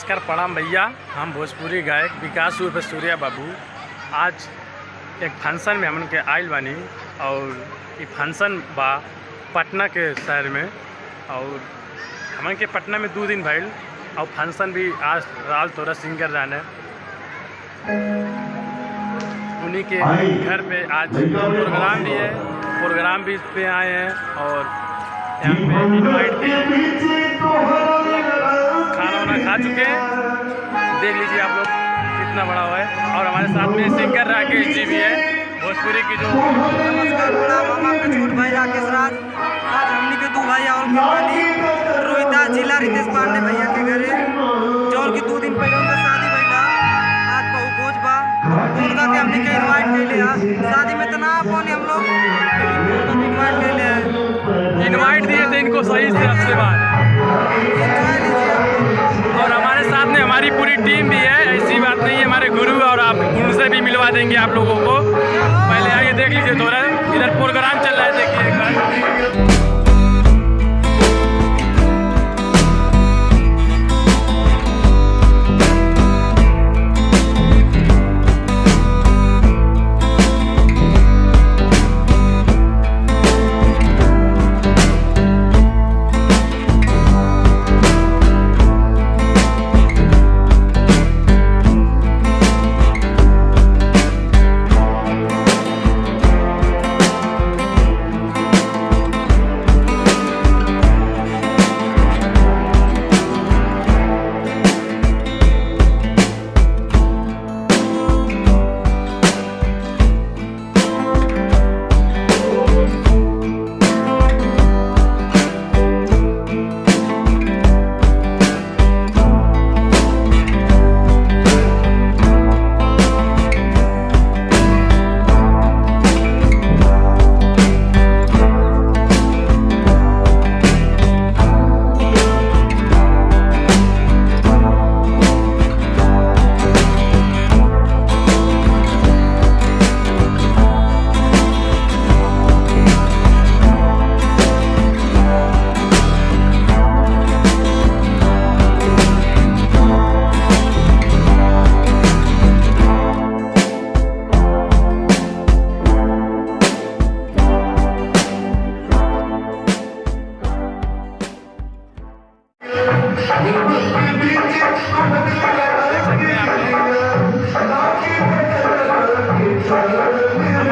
नमस्कार प्रणाम भैया। हम भोजपुरी गायक विकास उर्फ सूर्या बाबू आज एक फंक्शन में हमन के आइल बानी और ये फंक्शन बा पटना के शहर में और हमन के पटना में 2 दिन भइल और फंक्शन भी आज राल तोरा सिंगर जाने उन्हीं के घर पे आज प्रोग्राम भी है। प्रोग्राम भी पे आए हैं और यहाँ पे इनवाइट किए, खाना वाना खा चुके हैं। देख लीजिए आप लोग कितना बड़ा हुआ है। और हमारे साथ में सिंगर राकेश जी भी है भोजपुरी की जो नमस्कार प्रणाम। हम आपके छोट भाई राकेश राज आज हमनी के 2 भाई और रोहिता जिला रितेश पांडे भैया के घरे जौन की 2 दिन पहले उनका शादी भइला। आज बहु भोज बा उनका के हमनी के इनवाइट कैले है। शादी में तना अपन हम लोग इनवाइट कैले है, इनवाइट दिए थे इनको सही से आपसे बात। और हमारे साथ में हमारी पूरी टीम भी है, ऐसी बात नहीं है। हमारे गुरु और आप उनसे भी मिलवा देंगे आप लोगों को। पहले आइए देख लीजिए थोड़ा इधर प्रोग्राम चल रहा है, देखिए एक बार।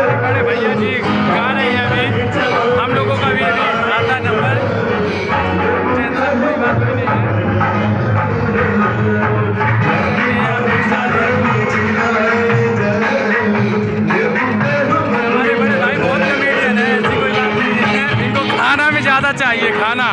हमारे बड़े भैया जी गा रहे हैं अभी, हम लोगों का भी अभी आता नंबर, टेंशन कोई बात भी नहीं है। हमारे बड़े भाई बहुत कॉमेडियन है, ऐसी कोई बात नहीं है। इनको खाना में ज़्यादा चाहिए, खाना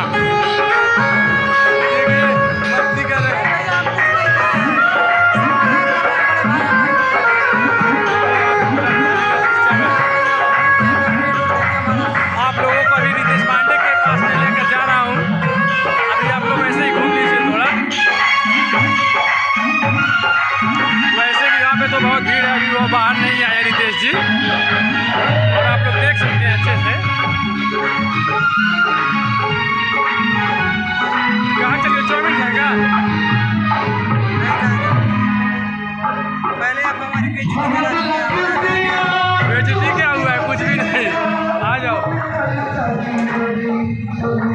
तो बहुत भीड़ है, अभी वो बाहर नहीं आए रितेश जी और आप लोग देख सकते हैं अच्छे से। कहाँ चलिए, चाउमीन खाएगा? पहले आप हमारी बेइज्जती क्या हुआ है? कुछ भी नहीं, आ जाओ।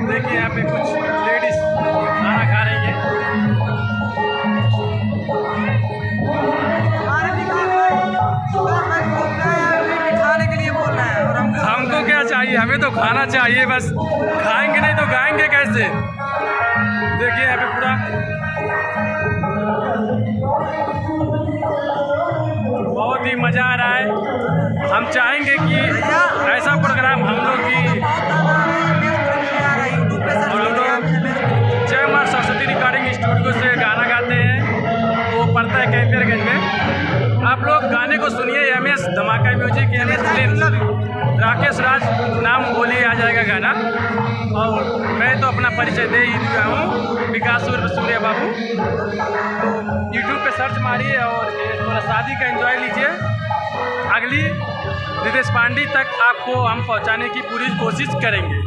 देखिए यहाँ पे कुछ लेडीज खाना खा रही है। हमको क्या चाहिए, हमें तो खाना चाहिए बस। खाएंगे नहीं तो गाएंगे कैसे? देखिए यहाँ पे पूरा बहुत ही मज़ा आ रहा है। हम चाहेंगे कि ऐसा प्रोग्राम हम लोग की जय मां सरस्वती रिकॉर्डिंग स्टूडियो से गाना गाते हैं, वो पड़ता है कैंपियरगंज में। आप लोग गाने को सुनिए, MS धमाका म्यूजिक, MS फिल्म, राकेश राज नाम बोलिए आ जाएगा गाना। और मैं तो अपना परिचय दे ही दिया हूँ, विकास उर्फ सूर्या बाबू। तो YouTube पे सर्च मारिए और थोड़ा शादी का एंजॉय लीजिए। अगली रितेश पांडे तक आपको हम पहुँचाने की पूरी कोशिश करेंगे।